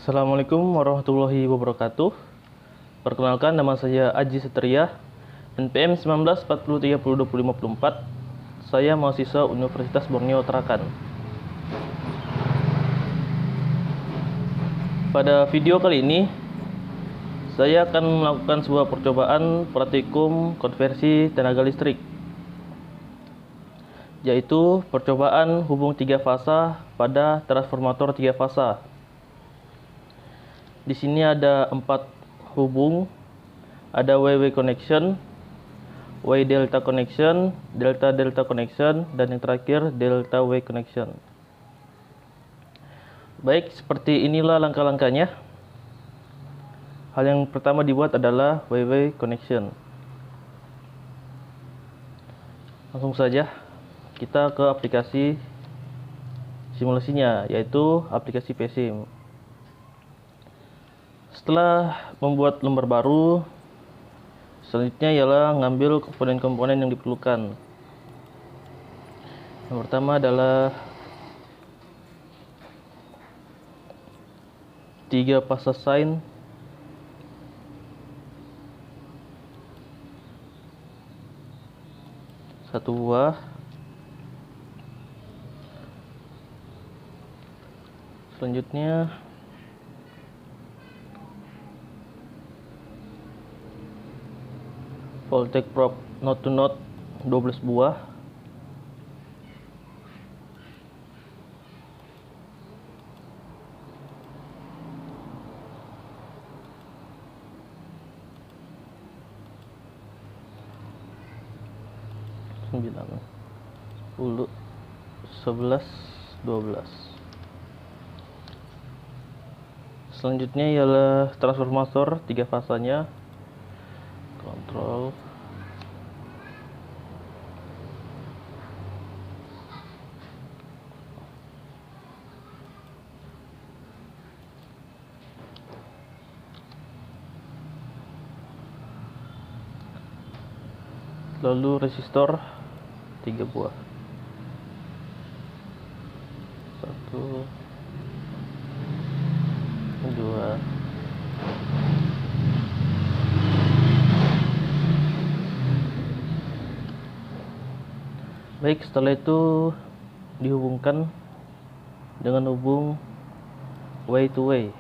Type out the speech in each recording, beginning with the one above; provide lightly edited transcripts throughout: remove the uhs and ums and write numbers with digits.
Assalamualaikum warahmatullahi wabarakatuh. Perkenalkan, nama saya Aji Setria, NPM 1940302054. Saya mahasiswa Universitas Borneo Tarakan. Pada video kali ini, saya akan melakukan sebuah percobaan praktikum konversi tenaga listrik, yaitu percobaan hubung 3 fasa pada transformator 3 fasa. Di sini ada 4 hubung, ada Y-Y connection, Y delta connection, delta delta connection, dan yang terakhir delta Y connection. Baik, seperti inilah langkah-langkahnya. Hal yang pertama dibuat adalah Y-Y connection. Langsung saja kita ke aplikasi simulasinya, yaitu aplikasi PSIM. Setelah membuat lembar baru, selanjutnya ialah ngambil komponen-komponen yang diperlukan. Yang pertama adalah 3 fasa sine, satu buah. Selanjutnya voltage probe node to node 12 buah. Sembilan, 10, 11, 12. Selanjutnya ialah transformator 3 fasanya. Kontrol. Lalu resistor 3 buah. 1, 2. Baik, setelah itu dihubungkan dengan hubung Y to Y.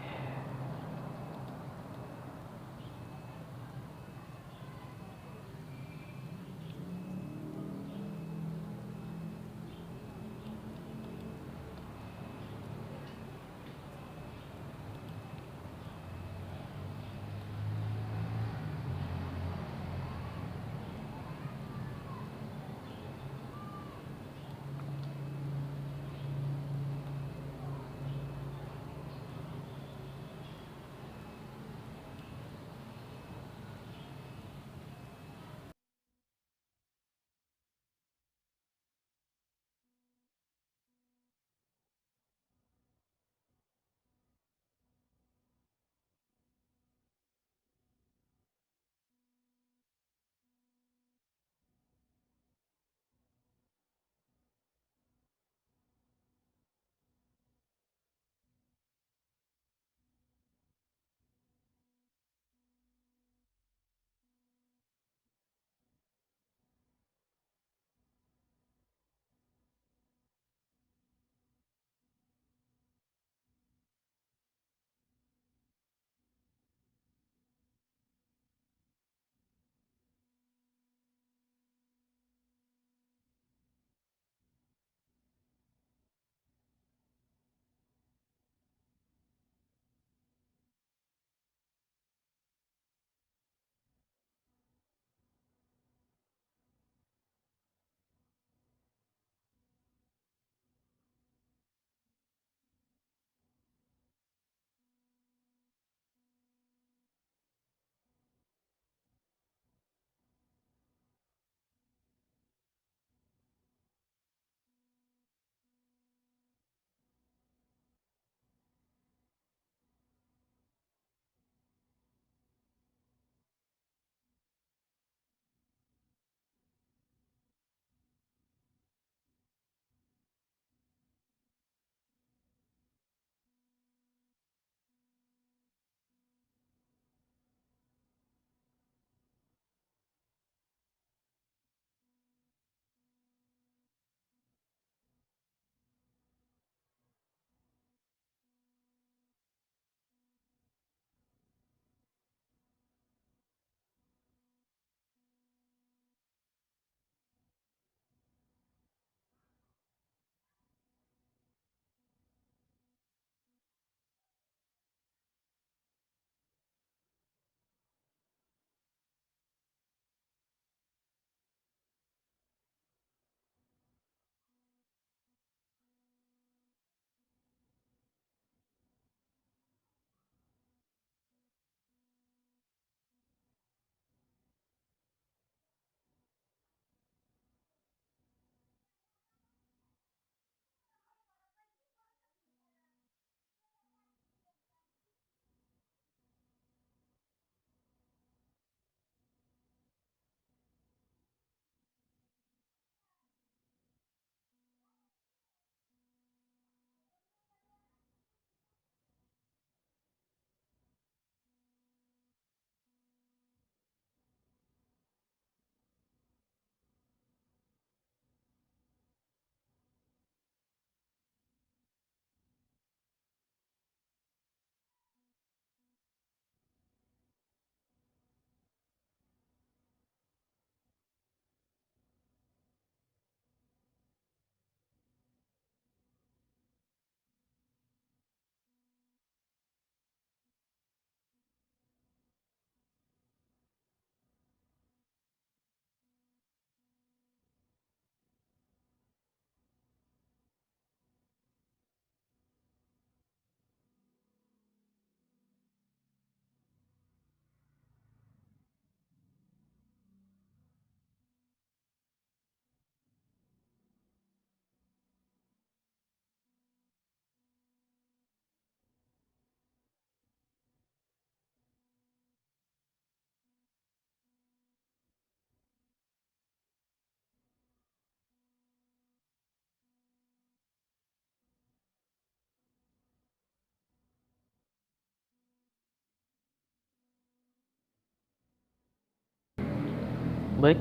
Baik,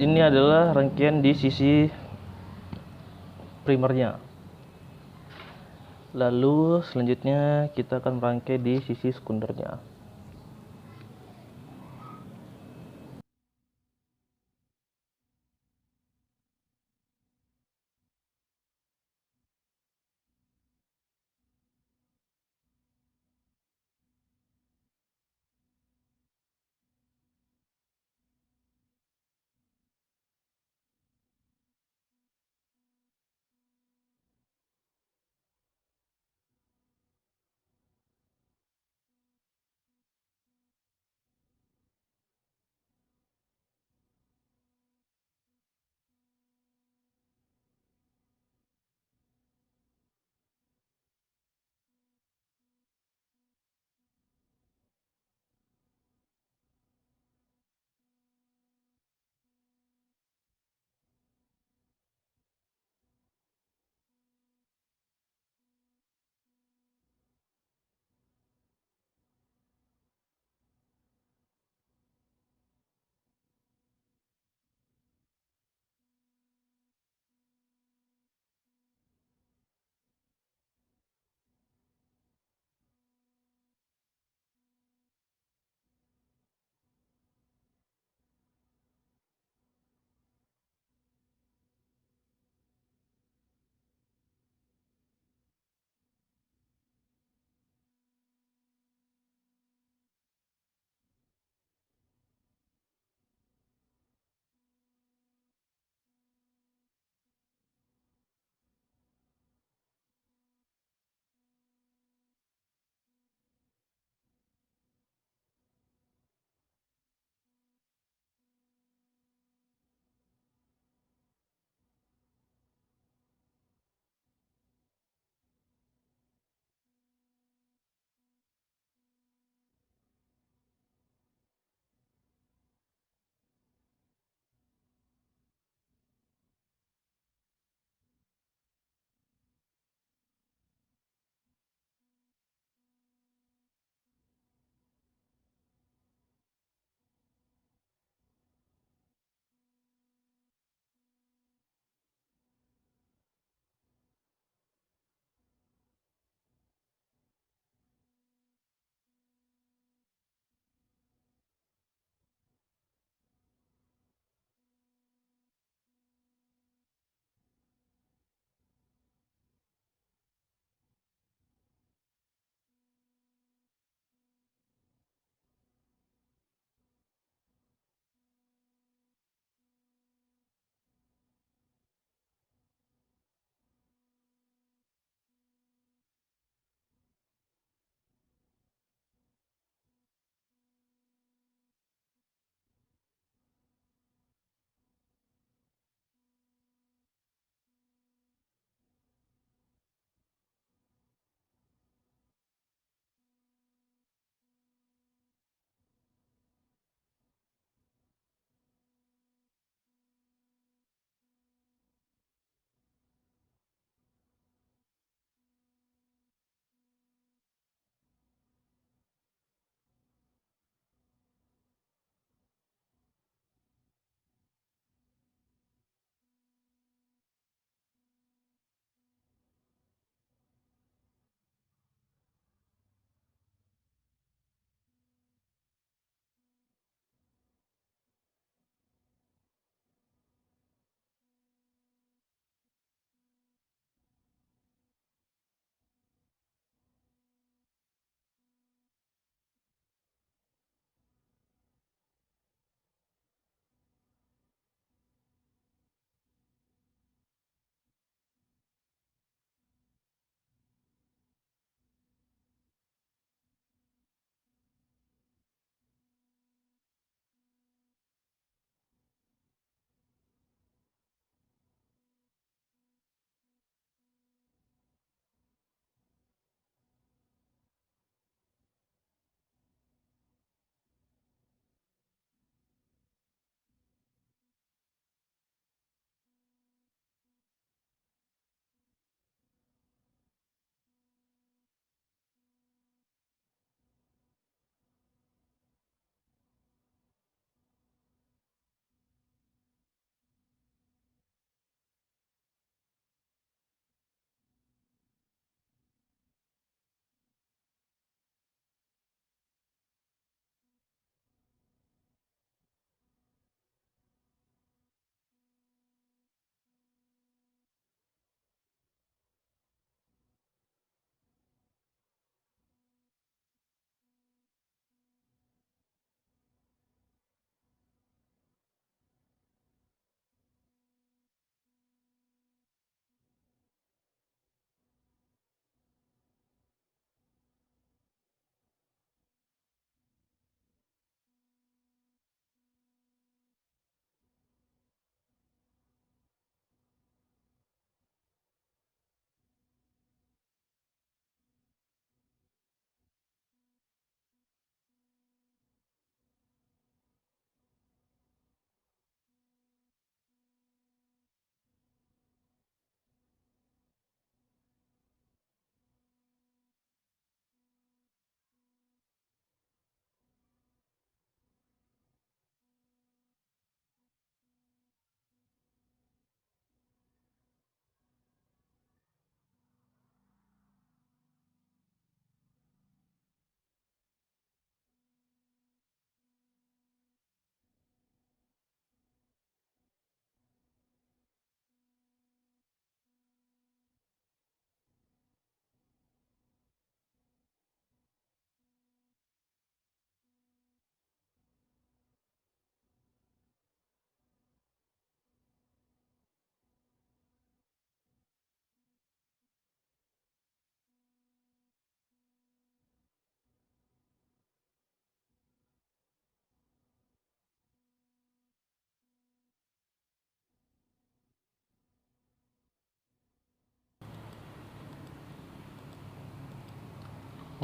ini adalah rangkaian di sisi primernya. Lalu selanjutnya kita akan merangkai di sisi sekundernya.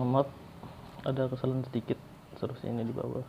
maaf, ada kesalahan sedikit, seharusnya ini di bawah.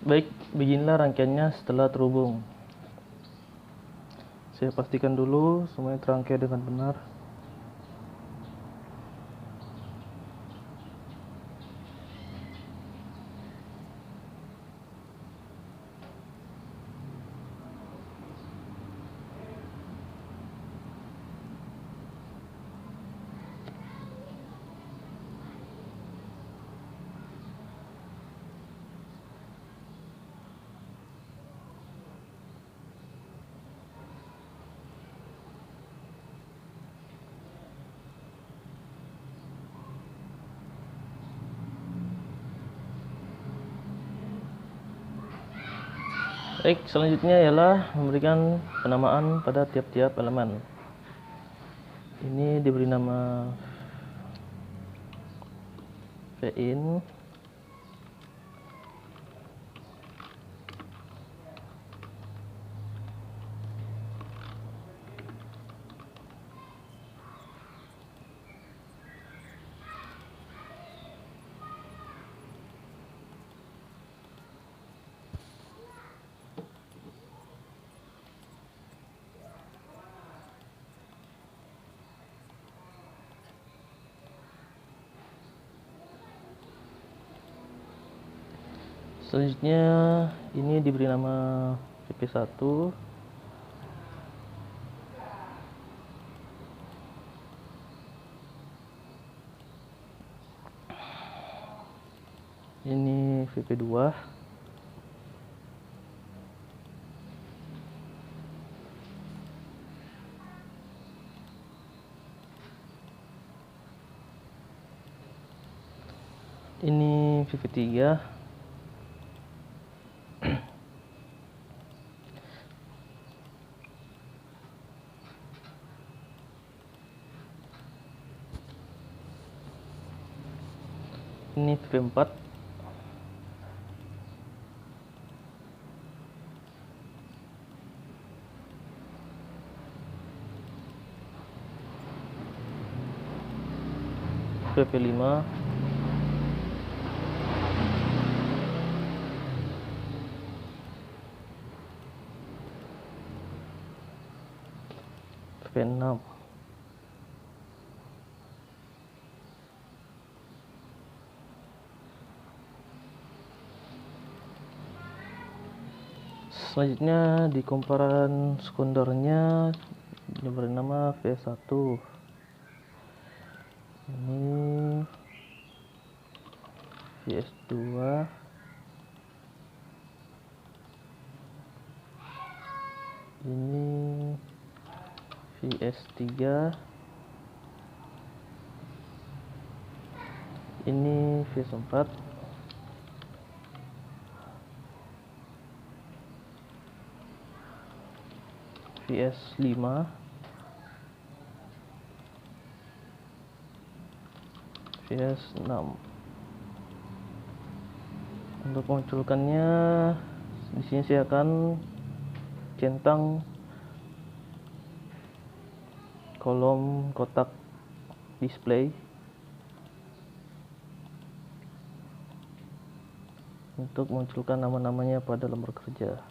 Baik, beginilah rangkaiannya setelah terhubung. Saya pastikan dulu semuanya terangkai dengan benar. Baik, selanjutnya ialah memberikan penamaan pada tiap-tiap elemen. Ini diberi nama Vin, selanjutnya ini diberi nama VP1. Ini VP2. Ini VP3. Ini VP4. VV5, VV6, selanjutnya di komparan sekundernya diberi nama V1. Ini VS2, ini VS3, ini VS4, VS5, VS6. Untuk memunculkannya, di sini saya akan centang kolom kotak display untuk memunculkan nama-namanya pada lembar kerja.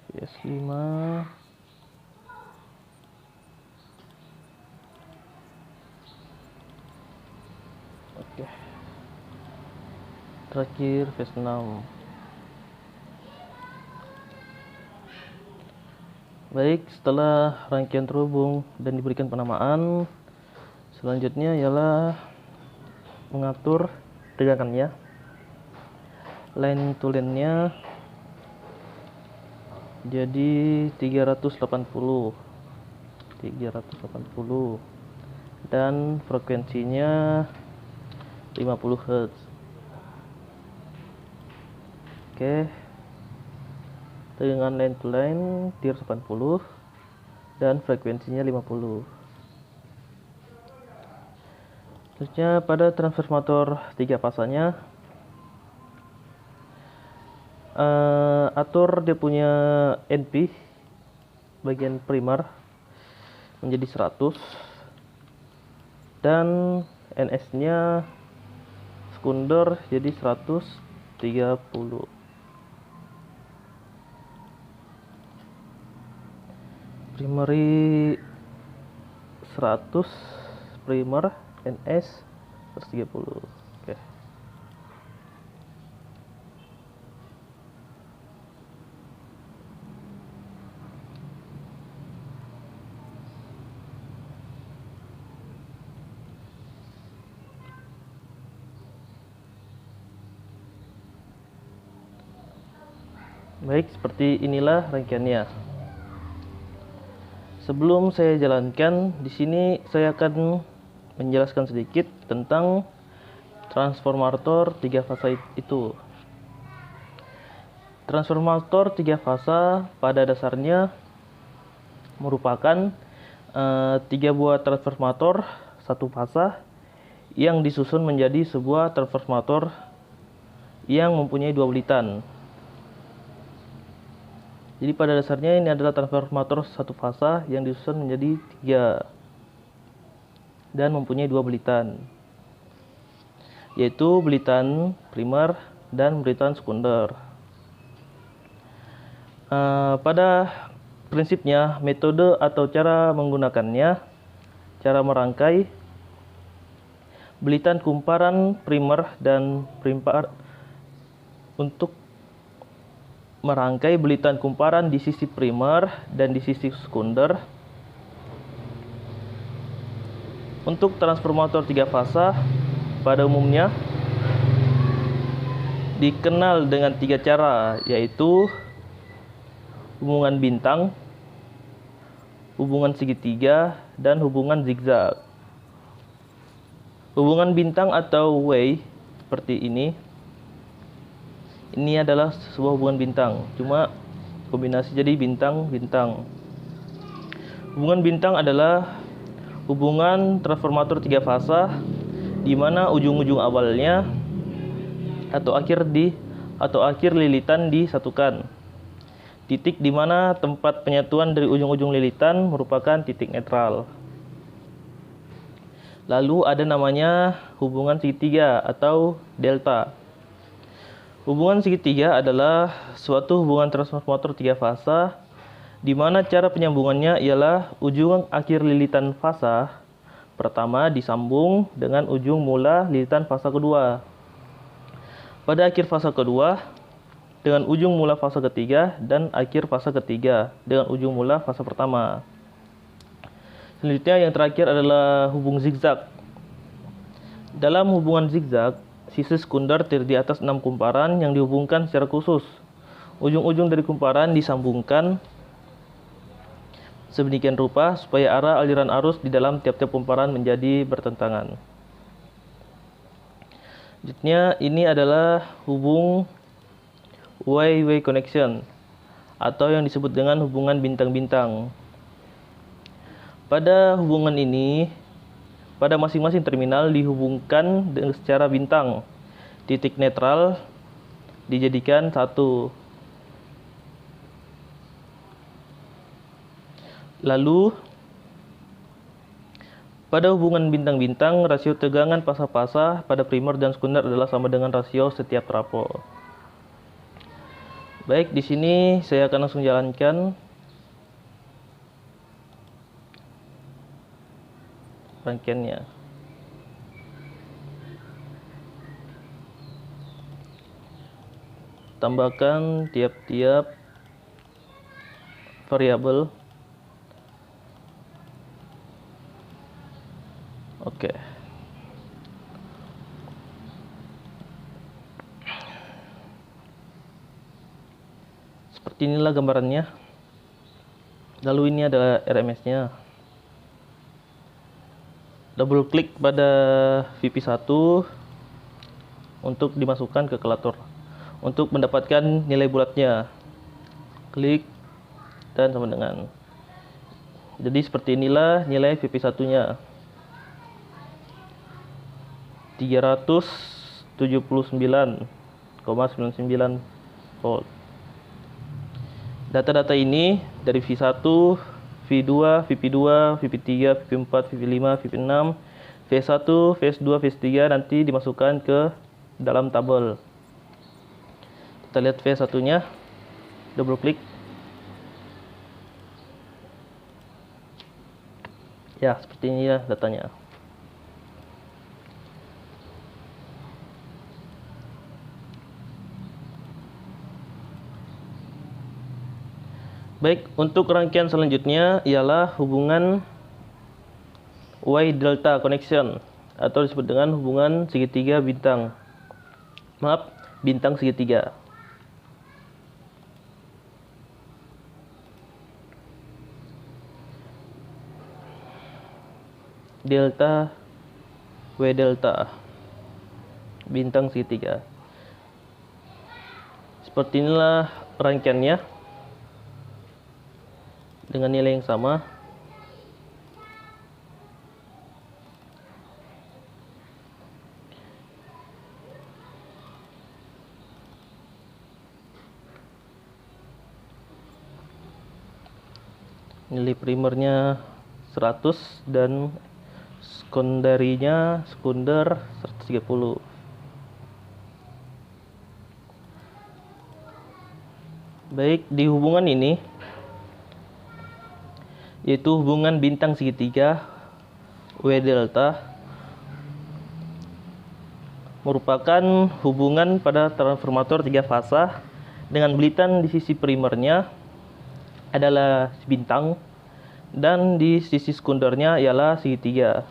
PS5, oke. Terakhir PS6. Baik, setelah rangkaian terhubung dan diberikan penamaan, selanjutnya ialah mengatur tegangannya. Line to line-nya jadi 380 dan frekuensinya 50 Hz. Oke, tegangan line to line tier 80 dan frekuensinya 50. Selanjutnya pada transformator 3 fasanya, atur dia punya NP bagian primer menjadi 100 dan NS nya sekunder jadi 130. Primary 100, primer NS 130. Oke. Baik, seperti inilah rangkaiannya. Sebelum saya jalankan, di sini saya akan menjelaskan sedikit tentang transformator 3 fasa itu. Transformator 3 fasa pada dasarnya merupakan 3 buah transformator 1 fasa yang disusun menjadi sebuah transformator yang mempunyai 2 bilitan. Jadi pada dasarnya ini adalah transformator 1 fasa yang disusun menjadi 3 dan mempunyai 2 bilitan, yaitu bilitan primer dan bilitan sekunder. Pada prinsipnya, metode atau cara menggunakannya, cara merangkai bilitan kumparan primer dan primer. Untuk merangkai bilitan kumparan di sisi primer dan di sisi sekunder. Untuk transformator 3 fasa pada umumnya dikenal dengan 3 cara, yaitu hubungan bintang, hubungan segitiga, dan hubungan zigzag. Hubungan bintang atau wave seperti ini. Ini adalah sebuah hubungan bintang, cuma kombinasi jadi bintang-bintang. Hubungan bintang adalah hubungan transformator 3 fasa di mana ujung-ujung awalnya atau akhir lilitan disatukan. Titik di mana tempat penyatuan dari ujung-ujung lilitan merupakan titik netral. Lalu ada namanya hubungan segitiga atau delta. Hubungan segitiga adalah suatu hubungan transformator 3 fasa di mana cara penyambungannya ialah ujung akhir lilitan fasa pertama disambung dengan ujung mula lilitan fasa kedua. Pada akhir fasa kedua dengan ujung mula fasa ketiga dan akhir fasa ketiga dengan ujung mula fasa pertama. Selanjutnya yang terakhir adalah hubung zigzag. Dalam hubungan zigzag, sisi sekunder terdiri atas 6 kumparan yang dihubungkan secara khusus. Ujung-ujung dari kumparan disambungkan sedemikian rupa supaya arah aliran arus di dalam tiap-tiap kumparan menjadi bertentangan. Selanjutnya ini adalah hubung Y-Y connection atau yang disebut dengan hubungan bintang-bintang. Pada hubungan ini, pada masing-masing terminal dihubungkan secara bintang. Titik netral dijadikan satu. Lalu, pada hubungan bintang-bintang, rasio tegangan pasa-pasa pada primer dan sekunder adalah sama dengan rasio setiap trafo. Baik, di sini saya akan langsung jalankan rangkaiannya. Tambahkan tiap-tiap variabel. Oke. Seperti inilah gambarannya. Lalu ini adalah RMS-nya. Double klik pada VP1 untuk dimasukkan ke kalkulator untuk mendapatkan nilai bulatnya. Klik dan sama dengan. Jadi seperti inilah nilai VP1-nya. 379,99 volt. Data-data ini dari V1, V2, VP2, VP3, VP4, VP5, VP6, V1, V2, V3 nanti dimasukkan ke dalam tabel. Kita lihat V1-nya. Double klik. Ya, seperti ini ya datanya. Baik, untuk rangkaian selanjutnya ialah hubungan Y delta connection atau disebut dengan hubungan segitiga bintang. Maaf, bintang segitiga. Delta Y delta bintang segitiga. Seperti inilah rangkaiannya dengan nilai yang sama. Nilai primernya 100 dan sekunderinya sekunder 130. Baik, di hubungan ini yaitu hubungan bintang segitiga Y delta merupakan hubungan pada transformator 3 fasa dengan belitan di sisi primernya adalah bintang dan di sisi sekundernya ialah segitiga.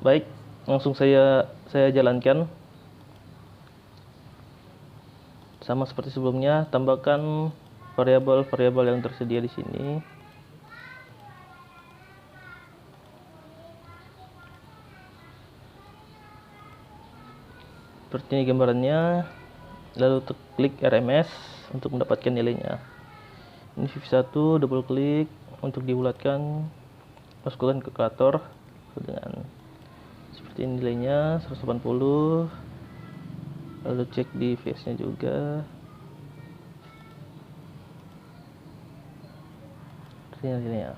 Baik, langsung saya jalankan. Sama seperti sebelumnya, tambahkan variabel-variabel yang tersedia di sini. Seperti ini gambarannya. Lalu klik RMS untuk mendapatkan nilainya. Ini VV1, double klik untuk dibulatkan, masukkan ke kalkulator dengan seperti ini nilainya 180. Lalu cek di face nya juga, ini nilainya.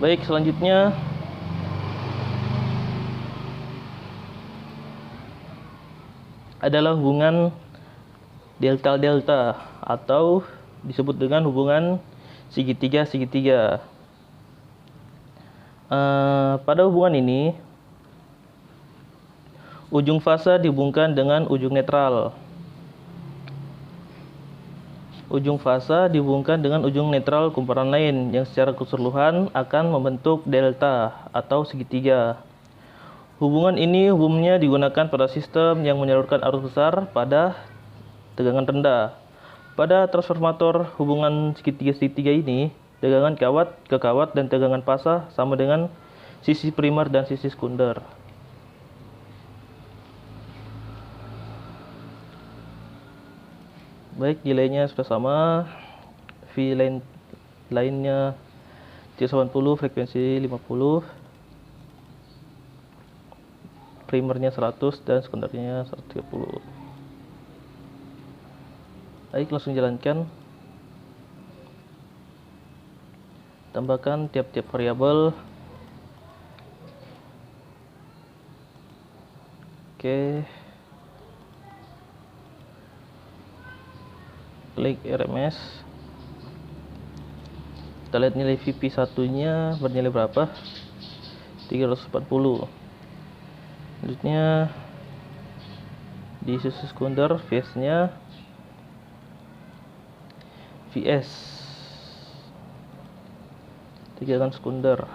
Baik, selanjutnya adalah hubungan delta-delta atau disebut dengan hubungan segitiga-segitiga. Pada hubungan ini, ujung fasa dihubungkan dengan ujung netral. Ujung fasa dihubungkan dengan ujung netral kumparan lain yang secara keseluruhan akan membentuk delta atau segitiga. Hubungan ini umumnya digunakan pada sistem yang menyalurkan arus besar pada tegangan rendah. Pada transformator hubungan segitiga-segitiga ini, tegangan kawat ke kawat dan tegangan fasa sama dengan sisi primer dan sisi sekunder. Baik, nilainya sudah sama. V lainnya 380, frekuensi 50, primernya 100 dan sekundernya 130. Baik, langsung jalankan. Tambahkan tiap-tiap variabel. Oke. Klik RMS. Kita lihat nilai VP1 nya bernilai berapa, 340. Selanjutnya di sisi sekunder phase nya VS, tegangan sekunder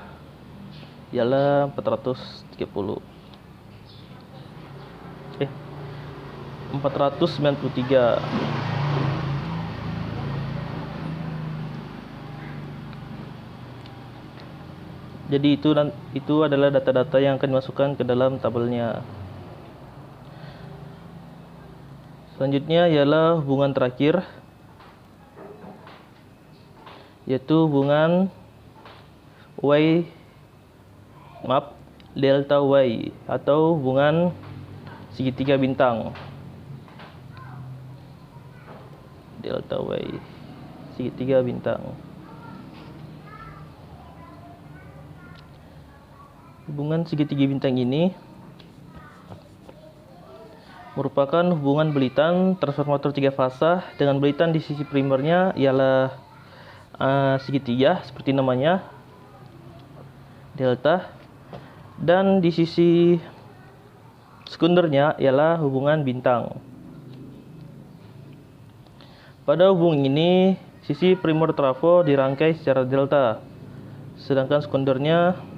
ialah 493. Jadi itu adalah data-data yang akan dimasukkan ke dalam tabelnya. Selanjutnya ialah hubungan terakhir, yaitu hubungan delta Y atau hubungan segitiga bintang. Delta Y, segitiga bintang. Hubungan segitiga bintang ini merupakan hubungan belitan transformator 3 fasa dengan belitan di sisi primernya ialah segitiga seperti namanya, delta, dan di sisi sekundernya ialah hubungan bintang. Pada hubungan ini, sisi primer trafo dirangkai secara delta, sedangkan sekundernya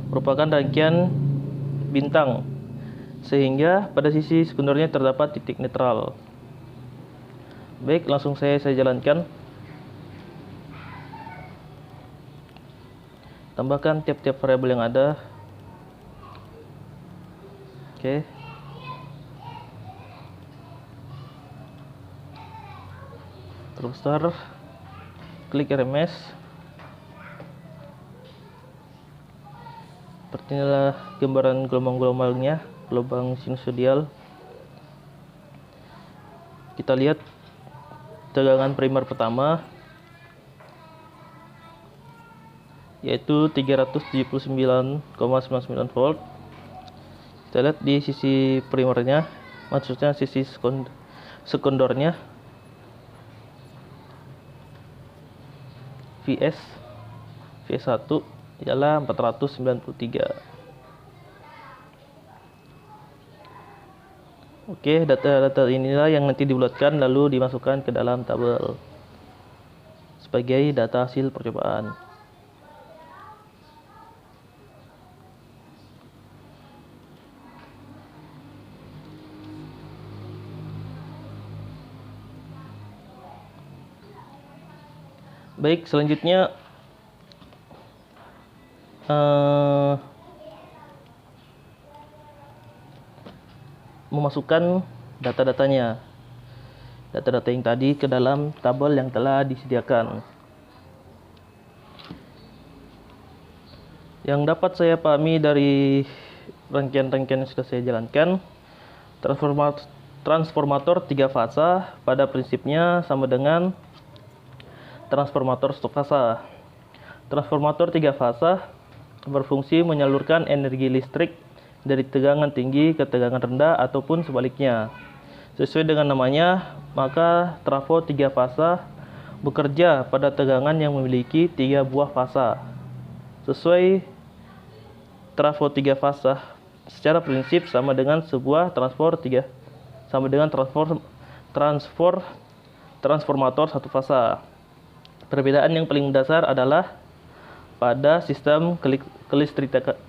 merupakan rangkaian bintang, sehingga pada sisi sekundernya terdapat titik netral. Baik, langsung saya jalankan. Tambahkan tiap-tiap variabel yang ada. Oke. Terbesar, klik RMS. Seperti inilah gambaran gelombang-gelombangnya, gelombang sinusoidal. Kita lihat tegangan primer pertama, yaitu 379,99 volt. Kita lihat di sisi primernya, maksudnya sisi sekundernya, VS1 ialah 493. Oke, data-data inilah yang nanti dibulatkan lalu dimasukkan ke dalam tabel sebagai data hasil percobaan. Baik, selanjutnya memasukkan data-datanya, data-data yang tadi ke dalam tabel yang telah disediakan. Yang dapat saya pahami dari rangkaian-rangkaian yang sudah saya jalankan, transformator 3 fasa pada prinsipnya sama dengan transformator satu fasa. Transformator 3 fasa berfungsi menyalurkan energi listrik dari tegangan tinggi ke tegangan rendah ataupun sebaliknya. Sesuai dengan namanya, maka trafo 3 fasa bekerja pada tegangan yang memiliki 3 buah fasa. Sesuai trafo 3 fasa secara prinsip sama dengan sebuah transformator satu fasa. Perbedaan yang paling mendasar adalah pada sistem kelistrikannya,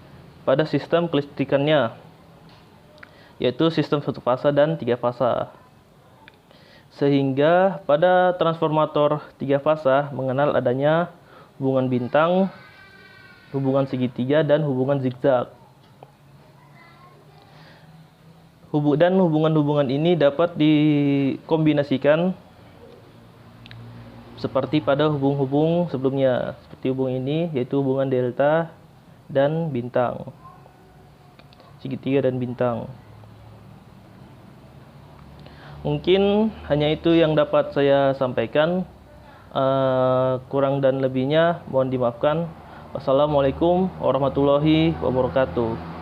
yaitu sistem satu fasa dan 3 fasa. Sehingga pada transformator 3 fasa mengenal adanya hubungan bintang, hubungan segitiga, dan hubungan zigzag. Dan hubungan-hubungan ini dapat dikombinasikan seperti pada hubung-hubung sebelumnya, seperti hubung ini, yaitu hubungan delta dan bintang, segitiga dan bintang. Mungkin hanya itu yang dapat saya sampaikan. Kurang dan lebihnya mohon dimaafkan. Wassalamualaikum warahmatullahi wabarakatuh.